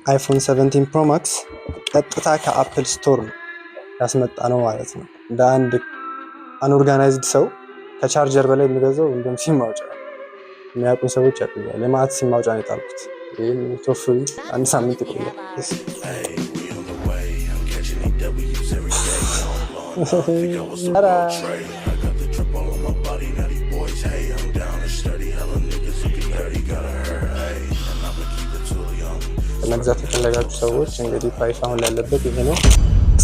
አይፎን 17 ፕሮ ማክስ ቀጥታ ከአፕል ስቶር ነው ያስመጣ ነው ማለት ነው። እንደ አንድ አንኦርጋናይዝድ ሰው ከቻርጀር በላይ የሚገዛው እንደም ሲም ማውጫ የሚያውቁ ሰዎች ያውቁኛል። የማት ሲም ማውጫ ነው የጣልኩት። ይህም ቶፍሪ አንድ ሳምንት ይቆያል። መግዛት የፈለጋችሁ ሰዎች እንግዲህ ፕራይስ አሁን ያለበት ይሄ ነው።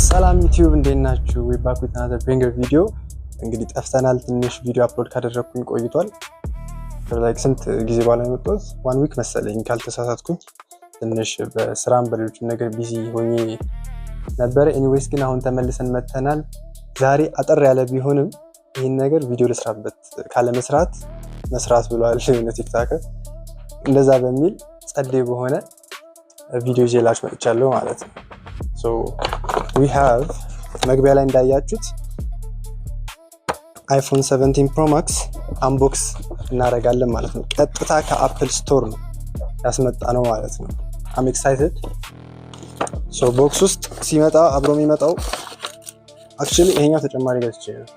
ሰላም ዩቲዩብ እንዴት ናችሁ? ዊ ባክ ዊዝ አናዘር ባንገር ቪዲዮ። እንግዲህ ጠፍተናል፣ ትንሽ ቪዲዮ አፕሎድ ካደረኩኝ ቆይቷል። ላይክ ስንት ጊዜ በኋላ የመጣሁት 1 ዊክ መሰለኝ ካልተሳሳትኩኝ። ትንሽ በስራም በሌሎች ነገር ቢዚ ሆኜ ነበረ። ኤኒዌይስ ግን አሁን ተመልሰን መጥተናል። ዛሬ አጠር ያለ ቢሆንም ይህን ነገር ቪዲዮ ልስራበት ካለ መስራት ብሏል የሆነ ቲክታከር። እንደዛ በሚል ጸዴ በሆነ ቪዲዮ ይዤላችሁ መጥቻለሁ ማለት ነው። ሶ ዊ ሃቭ መግቢያ ላይ እንዳያችሁት አይፎን 17 ፕሮ ማክስ አንቦክስ እናደርጋለን ማለት ነው። ቀጥታ ከአፕል ስቶር ነው ያስመጣ ነው ማለት ነው። አም ኤክሳይትድ። ሶ ቦክስ ውስጥ ሲመጣ አብሮ የሚመጣው አክቹሊ ይሄኛው ተጨማሪ ገዝቼ ነው።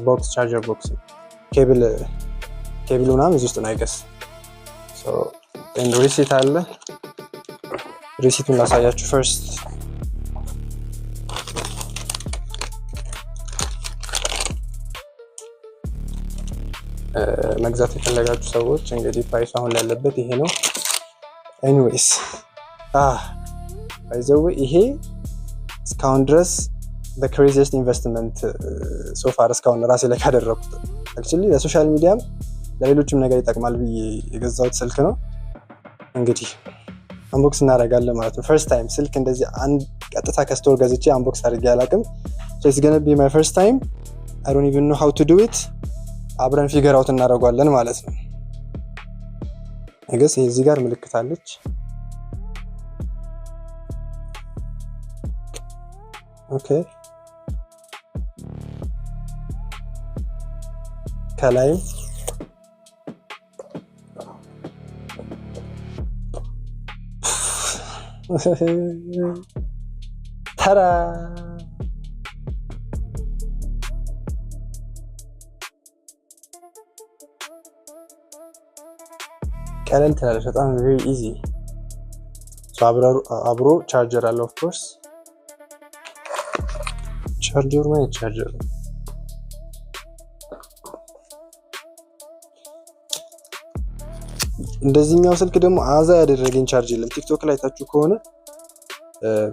ቦክስ ቻርጀር ቦክስ ኬብል ምናምን እዚህ ውስጥ ነው አይገስ። ሶ ኤንድ ሪሲት አለ። ሪሲቱን ላሳያችሁ ፈርስት። መግዛት የፈለጋችሁ ሰዎች እንግዲህ ፕራይስ አሁን ያለበት ይሄ ነው። ኤኒዌይስ ባይዘው ይሄ እስካሁን ድረስ በክሬዚየስት ኢንቨስትመንት ሶፋር እስካሁን ራሴ ላይ ካደረኩት አክቹሊ ለሶሻል ሚዲያም ለሌሎችም ነገር ይጠቅማል ብዬ የገዛሁት ስልክ ነው። እንግዲህ አንቦክስ እናደርጋለን ማለት ነው። ፈርስት ታይም ስልክ እንደዚህ አንድ ቀጥታ ከስቶር ገዝቼ አንቦክስ አድርጌ አላውቅም። so it's going to be my first time. I don't even know how to do it. አብረን ፊገር አውት እናደርጋለን ማለት ነው። አይገስ እዚህ ጋር ምልክት አለች። ኦኬ ከላይ ተራ ቀለል ትላለች በጣም very easy። አብሮ ቻርጀር አለው። ኦፍ ኮርስ ቻርጀር ነው ቻርጀር። እንደዚህኛው ስልክ ደግሞ አዛ ያደረገኝ ቻርጅ የለም። ቲክቶክ ላይ ታችሁ ከሆነ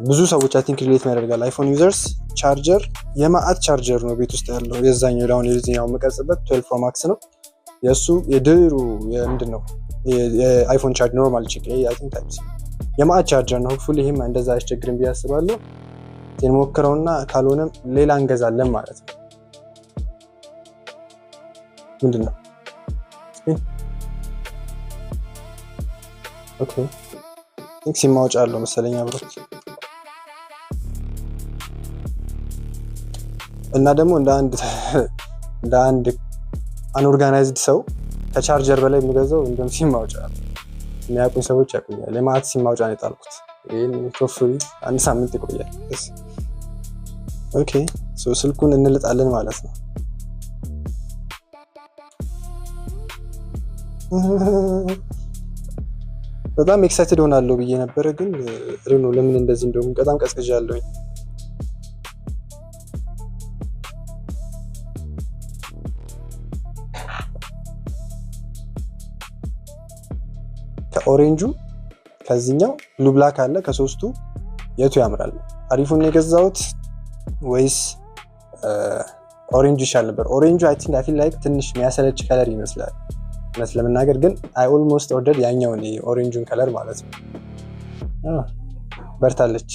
ብዙ ሰዎች አይ ቲንክ ሪሌት ያደርጋል። አይፎን ዩዘርስ ቻርጀር የማአት ቻርጀር ነው ቤት ውስጥ ያለው። የዛኛው ዳውን የዚህኛው መቀጽበት 12 ፕሮ ማክስ ነው። የሱ የድሩ ምንድነው የአይፎን ቻርጅ ኖርማል ቺክ አይ ቲንክ ታይፕ የማአት ቻርጀር ነው። ፉል ይሄም እንደዛ አያስቸግርም ብዬ አስባለሁ። እንሞክረውና ካልሆነም ሌላ እንገዛለን ማለት ነው። ምንድነው ኦኬ ሲም ማውጫ አለው መሰለኝ አብሮት። እና ደግሞ እንደ አንድ አንኦርጋናይዝድ ሰው ከቻርጀር በላይ የሚገዛው እንደም ሲም ማውጫ ነው። የሚያውቁኝ ሰዎች ያውቁኛል። የማት ሲም ማውጫ ነው የጣልኩት። ይሄን ቶፍሪ አንድ ሳምንት ይቆያል። ኦኬ ሶ ስልኩን እንልጣለን ማለት ነው። በጣም ኤክሳይትድ ሆናለሁ ብዬ ነበረ፣ ግን ነው ለምን እንደዚህ እንደውም በጣም ቀዝቅዣለሁኝ። ከኦሬንጁ ከዚህኛው ብሉ ብላክ አለ። ከሶስቱ የቱ ያምራል? አሪፉን የገዛሁት ወይስ ኦሬንጁ ይሻል ነበር? ኦሬንጁ አይ ቲንክ አይ ፊል ላይክ ትንሽ የሚያሰለች ከለር ይመስላል እውነት ለመናገር፣ ግን አይ ኦልሞስት ኦርደር ያኛውን የኦሬንጁን ከለር ማለት ነው። በርታለች።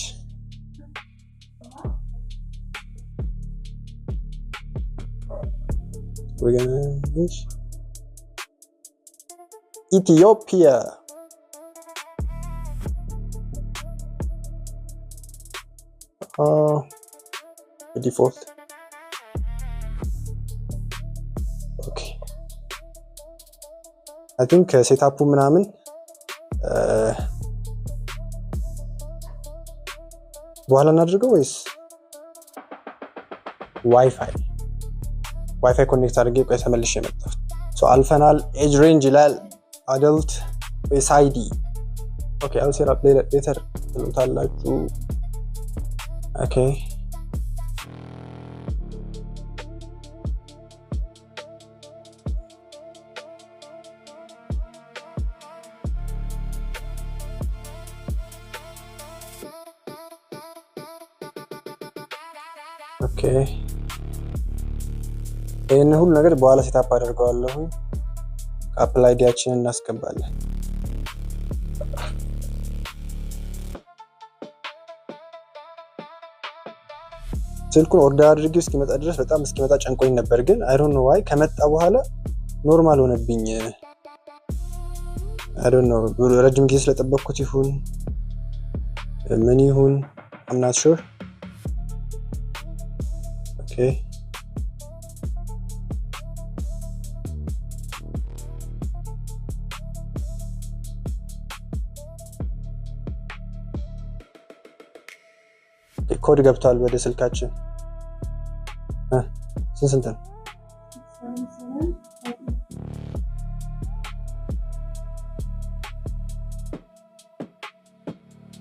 ኢትዮጵያ ዲፎልት ኦኬ አይ ቲንክ ሴትአፑ ምናምን በኋላ እናድርገው ወይስ ዋይፋይ ኮኔክት አድርጌ ቆይ ተመልሼ መጣሁ። ሶ አልፈናል። ኤጅ ሬንጅ ይላል አደልት ፌስ አይዲ። ኦኬ አው ሴት አፕ ሌተር ትሉታላችሁ። ኦኬ ኦኬ ይሄን ሁሉ ነገር በኋላ ሴታፕ አደርገዋለሁ። አፕል አይዲያችንን እናስገባለን። ስልኩን ኦርደር አድርጌ እስኪመጣ ድረስ በጣም እስኪመጣ ጨንቆኝ ነበር፣ ግን አይ ዶንት ኖ ዋይ ከመጣ በኋላ ኖርማል ሆነብኝ። አይ ዶንት ኖ ረጅም ጊዜ ስለጠበቅኩት ይሁን ምን ይሁን I'm not sure. Okay. ኮድ ገብቷል ወደ ስልካችን። ስንት ነው?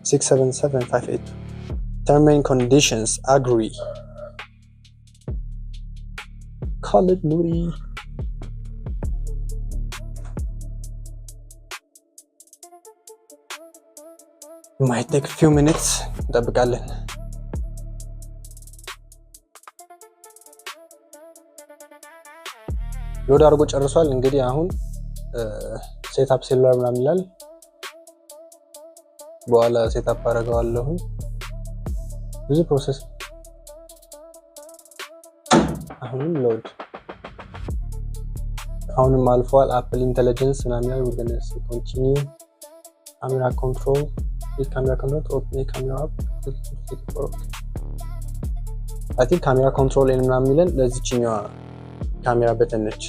67758. Terms and conditions agree. Call it Nuri. Might take a few minutes. እንጠብቃለን። ሎድ አድርጎ ጨርሷል። እንግዲህ አሁን ሴትአፕ ሴሉላር ምናምን ይላል። በኋላ ሴትአፕ አደርገዋለሁ። ብዙ ፕሮሰስ። አሁንም ሎድ አሁንም አልፏል። አፕል ኢንተለጀንስ ምናምን ይላል። we're going to continue camera control open camera app I think camera control ምናምን ይላል። ለዚህኛው ካሜራ በተን ነች።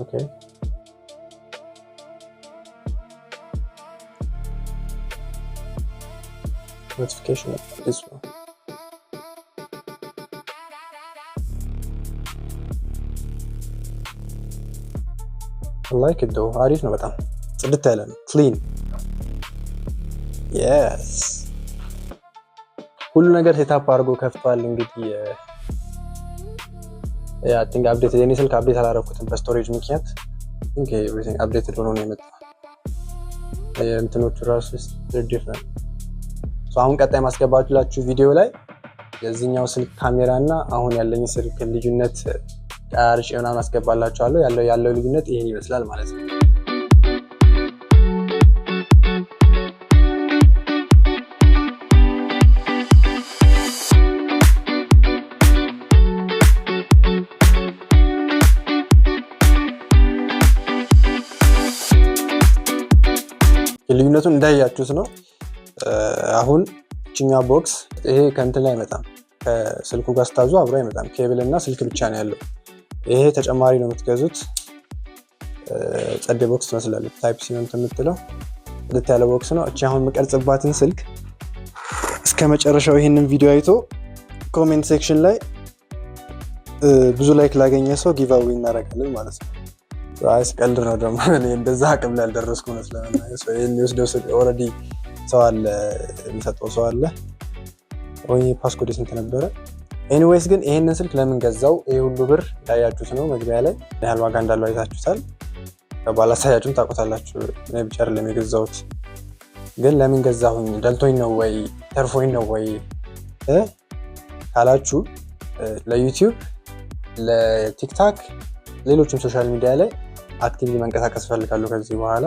ኦኬ notification of this one. I like it though. አሪፍ ነው በጣም ጽድት ያለ ነው። clean. yes ሁሉ ነገር ሴታፕ አድርጎ ከፍቷል። እንግዲህ I think update የኔ ስልክ አፕዴት አላደረኩትም በስቶሬጅ ምክንያት። okay everything updated ሆኖ ነው የመጣው። እንትኖቹ ራሱ different. ሶ አሁን ቀጣይ ማስገባላችሁ ቪዲዮ ላይ የዚህኛው ስልክ ካሜራ እና አሁን ያለኝ ስልክ ልዩነት ቀርጬ ምናምን አስገባላችኋለሁ። ያለው ልዩነት ይሄን ይመስላል ማለት ነው። ልዩነቱን እንዳያችሁት ነው። አሁን እቺኛ ቦክስ ይሄ ከእንትን ላይ አይመጣም፣ ከስልኩ ጋር ስታዙ አብሮ አይመጣም። ኬብል እና ስልክ ብቻ ነው ያለው። ይሄ ተጨማሪ ነው የምትገዙት። ጸደ ቦክስ ትመስላለች። ታይፕ ሲ ነው የምትለው ልት ያለ ቦክስ ነው። እቺ አሁን የምቀርጽባትን ስልክ እስከ መጨረሻው ይሄንን ቪዲዮ አይቶ ኮሜንት ሴክሽን ላይ ብዙ ላይክ ላገኘ ሰው ጊቫዌ እናደርጋለን ማለት ነው። ራስ ቀልድ ነው ደግሞ እኔ እንደዛ አቅም ላይ አልደረስኩ ነው ስለማለት ነው። ይሄን ይወስደው ኦልሬዲ ሰው አለ የሚሰጠው ሰው አለ። ወይ ፓስኮድ ስንት ነበረ? ኤኒዌይስ ግን ይሄንን ስልክ ለምን ገዛው? ይሄ ሁሉ ብር ያያችሁት ነው መግቢያ ላይ ያህል ዋጋ እንዳለው አይታችሁታል። ባላሳያችሁም ታውቁታላችሁ። እኔ ብቻ አይደለም የገዛሁት። ግን ለምን ገዛሁኝ? ደልቶኝ ነው ወይ ተርፎኝ ነው ወይ ካላችሁ ለዩቲዩብ፣ ለቲክታክ፣ ሌሎችም ሶሻል ሚዲያ ላይ አክቲቭሊ መንቀሳቀስ ፈልጋለሁ ከዚህ በኋላ።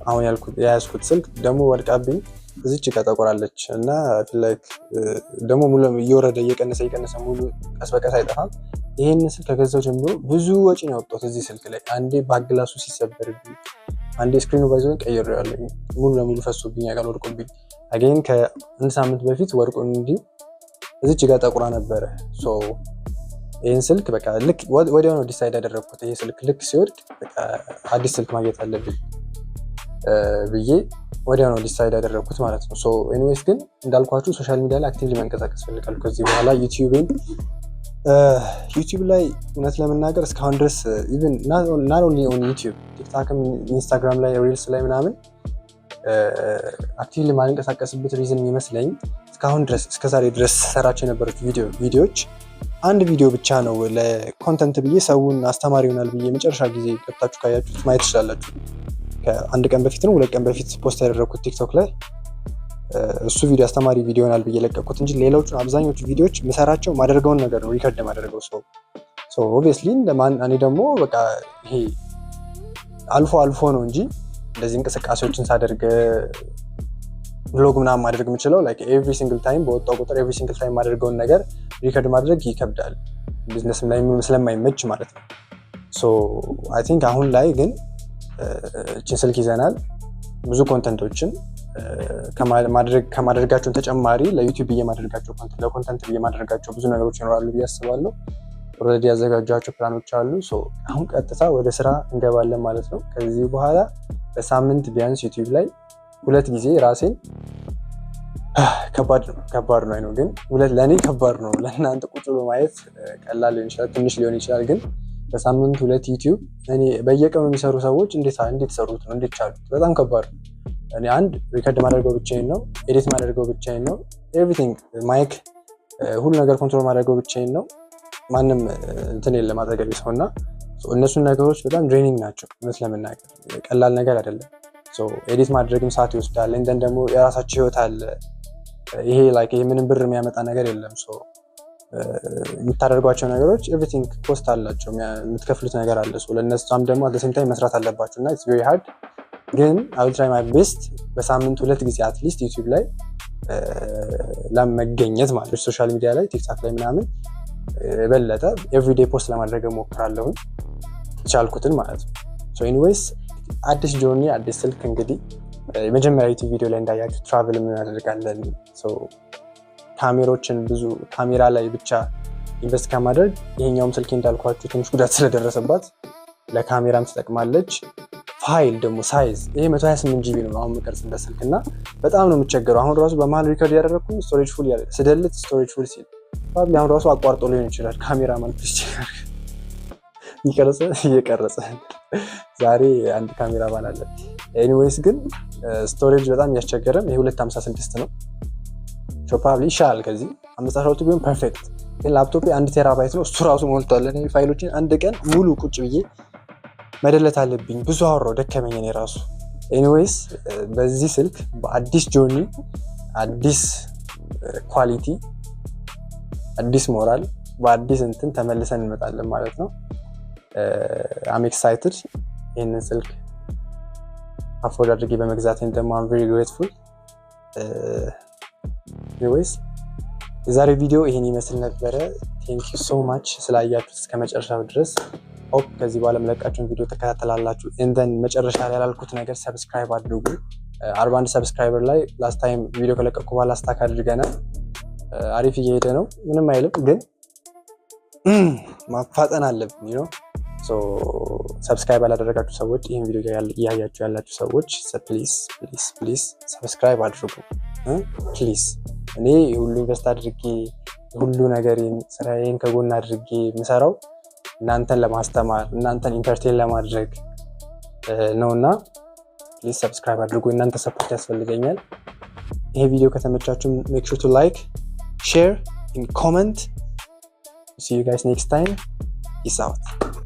አሁን የያዝኩት ስልክ ደግሞ ወድቃብኝ እዚች ጋር ጠቆራለች እና ላይክ ደግሞ ሙሉ እየወረደ እየቀነሰ ሙሉ ቀስ በቀስ አይጠፋም። ይሄን ስልክ ከገዛው ጀምሮ ብዙ ወጪ ነው ያወጣሁት እዚህ ስልክ ላይ። አንዴ ባግላሱ ሲሰበርብኝ፣ አንዴ ስክሪኑ ባይዘው ቀይሬዋለሁ። ሙሉ ለሙሉ ፈሶብኝ ያቃል ወድቆብኝ። አገኝ ከአንድ ሳምንት በፊት ወድቆ እንዲሁ እዚች ጋር ጠቁራ ነበረ። ይሄን ስልክ በቃ ልክ ወዲያው ነው ዲሳይድ ያደረኩት። ይሄ ስልክ ልክ ሲወድቅ በቃ አዲስ ስልክ ማግኘት አለብኝ። ብዬ ወዲያው ነው ዲሳይድ ያደረኩት ማለት ነው። ሶ ኤኒዌይስ ግን እንዳልኳችሁ ሶሻል ሚዲያ ላይ አክቲቭሊ መንቀሳቀስ ፈልጋለሁ ከዚህ በኋላ ዩቲዩብ ላይ እውነት ለመናገር እስካሁን ድረስ ኢቭን not only on ዩቲዩብ ቲክታክም ኢንስታግራም ላይ ሪልስ ላይ ምናምን አክቲቭሊ ማንቀሳቀስበት ሪዝን የሚመስለኝ እስካሁን ድረስ እስከዛሬ ድረስ ሰራቸው የነበሩት ቪዲዮዎች አንድ ቪዲዮ ብቻ ነው ለኮንተንት ብዬ ሰውን አስተማሪ ይሆናል ብዬ መጨረሻ ጊዜ ገብታችሁ ካያችሁት ማየት ትችላላችሁ። ከአንድ ቀን በፊት ነው 2 ቀን በፊት ፖስት ያደረኩት ቲክቶክ ላይ እሱ ቪዲዮ አስተማሪ ቪዲዮ ይሆናል ብዬ ለቀቁት እንጂ ሌሎቹ አብዛኞቹ ቪዲዮዎች መሰራቸው ማደርገውን ነገር ነው ሪከርድ ማደርገው ሶ ኦብቪየስሊ እኔ ደግሞ በቃ ይሄ አልፎ ነው እንጂ እንደዚህ እንቅስቃሴዎችን ሳደርግ ብሎግ ምናምን ማድረግ የምችለው ላይክ ኤቭሪ ሲንግል ታይም በወጣው ቁጥር ኤቭሪ ሲንግል ታይም ማድረገውን ነገር ሪከርድ ማድረግ ይከብዳል ቢዝነስ ላይ ስለማይመች ማለት ነው። ሶ አይ ቲንክ አሁን ላይ ግን እችን ስልክ ይዘናል ብዙ ኮንተንቶችን ከማድረጋቸው ተጨማሪ ለዩቲዩብ እየማደርጋቸው ለኮንተንት እየማደርጋቸው ብዙ ነገሮች ይኖራሉ ብዬ አስባለሁ። ኦልሬዲ ያዘጋጇቸው ፕላኖች አሉ። ሶ አሁን ቀጥታ ወደ ስራ እንገባለን ማለት ነው። ከዚህ በኋላ በሳምንት ቢያንስ ዩቲዩብ ላይ 2 ጊዜ ራሴን ከባድ ነው ግን ለእኔ ከባድ ነው። ለእናንተ ቁጭ ብሎ ማየት ቀላል ሊሆን ይችላል፣ ትንሽ ሊሆን ይችላል። ግን በሳምንት 2 ዩቲዩብ እኔ በየቀኑ የሚሰሩ ሰዎች እንዴት ሰሩት ነው እንዴት ቻሉት? በጣም ከባድ ነው። እኔ አንድ ሪከርድ ማድረገው ብቻዬን ነው፣ ኤዲት ማድረገው ብቻዬን ነው፣ ኤቭሪቲንግ ማይክ ሁሉ ነገር ኮንትሮል ማድረገው ብቻዬን ነው። ማንም እንትን የለም አጠገቤ ሰው እና እነሱን ነገሮች በጣም ድሬኒንግ ናቸው። እውነት ለመናገር ቀላል ነገር አይደለም። ኤዲት ማድረግም ሰዓት ይወስዳል። እንደን ደግሞ የራሳቸው ህይወት አለ። ይሄ ምንም ብር የሚያመጣ ነገር የለም። የምታደርጓቸው ነገሮች ኤቭሪቲንግ ኮስት አላቸው፣ የምትከፍሉት ነገር አለ። ለእነሱም ደግሞ አት ታይም መስራት አለባቸው እና ኢትስ ቬሪ ሃርድ። ግን አይ ዊል ትራይ ማይ ቤስት በሳምንት 2 ጊዜ አትሊስት ዩቲዩብ ላይ ለመገኘት ማለት ሶሻል ሚዲያ ላይ ቲክታክ ላይ ምናምን የበለጠ ኤቭሪዴይ ፖስት ለማድረግ እሞክራለሁ የቻልኩትን ማለት ነው። ሶ ኤኒዌይስ አዲስ ጆርኒ አዲስ ስልክ እንግዲህ የመጀመሪያ ዩቲዩብ ቪዲዮ ላይ እንዳያችሁ ትራቨል እናደርጋለን። ካሜሮችን ብዙ ካሜራ ላይ ብቻ ኢንቨስት ከማድረግ ይሄኛውም ስልክ እንዳልኳችሁ ትንሽ ጉዳት ስለደረሰባት ለካሜራም ትጠቅማለች። ፋይል ደግሞ ሳይዝ ይሄ 128 ጂቢ ነው አሁን የምቀርጽበት ስልክ እና በጣም ነው የምቸገረው። አሁን ራሱ በመሀል ሪከርድ ያደረኩኝ ስቶሬጅ ፉል ያለ ስደልት ስቶሬጅ ፉል ሲል ፕሮባብሊ አሁን ራሱ አቋርጦ ሊሆን ይችላል። ካሜራ ማለት ይችላል እየቀረጸ ዛሬ አንድ ካሜራ ባል አለ። ኤኒዌይስ ግን ስቶሬጅ በጣም እያስቸገረም ይሄ 256 ነው። ፕሮባብሊ ይሻላል ከዚህ 512 ቢሆን ፐርፌክት። ግን ላፕቶፕ 1 ቴራባይት ነው እሱ ራሱ ሞልቷል። እኔ ፋይሎችን አንድ ቀን ሙሉ ቁጭ ብዬ መደለት አለብኝ። ብዙ አወራው ደከመኝ እኔ ራሱ። ኤኒዌይስ በዚህ ስልክ በአዲስ ጆርኒ አዲስ ኳሊቲ አዲስ ሞራል በአዲስ እንትን ተመልሰን እንመጣለን ማለት ነው። አም ኤክሳይትድ ይህንን ስልክ አፎርድ አድርጌ በመግዛቴን ደግሞ አም ቬሪ ግሬትፉል። ኤኒዌይስ የዛሬ ቪዲዮ ይሄን ይመስል ነበረ። ቴንክ ዩ ሶ ማች ስላያችሁት እስከ መጨረሻው ድረስ። ሆፕ ከዚህ በኋላ መለቃችሁን ቪዲዮ ተከታተላላችሁ። እንደን መጨረሻ ላይ ያላልኩት ነገር ሰብስክራይብ አድርጉ። 41 ሰብስክራይበር ላይ ላስት ታይም ቪዲዮ ከለቀቁ በኋላ ስታክ አድርገናል። አሪፍ እየሄደ ነው፣ ምንም አይልም፣ ግን ማፋጠን አለብን ነው። ሰብስክራይብ ያላደረጋችሁ ሰዎች ይህን ቪዲዮ እያያችሁ ያላችሁ ሰዎች ፕሊዝ ሰብስክራይብ አድርጉ ፕሊዝ። እኔ ሁሉ ኢንቨስት አድርጌ ሁሉ ነገሬን ስራዬን ከጎን አድርጌ የምሰራው እናንተን ለማስተማር እናንተን ኢንተርቴን ለማድረግ ነውና ፕሊዝ ሰብስክራይብ አድርጉ። እናንተ ሰፖርት ያስፈልገኛል። ይሄ ቪዲዮ ከተመቻችሁ ሜክ ሹር ቱ ላይክ share and comment. See you guys next time. Peace out.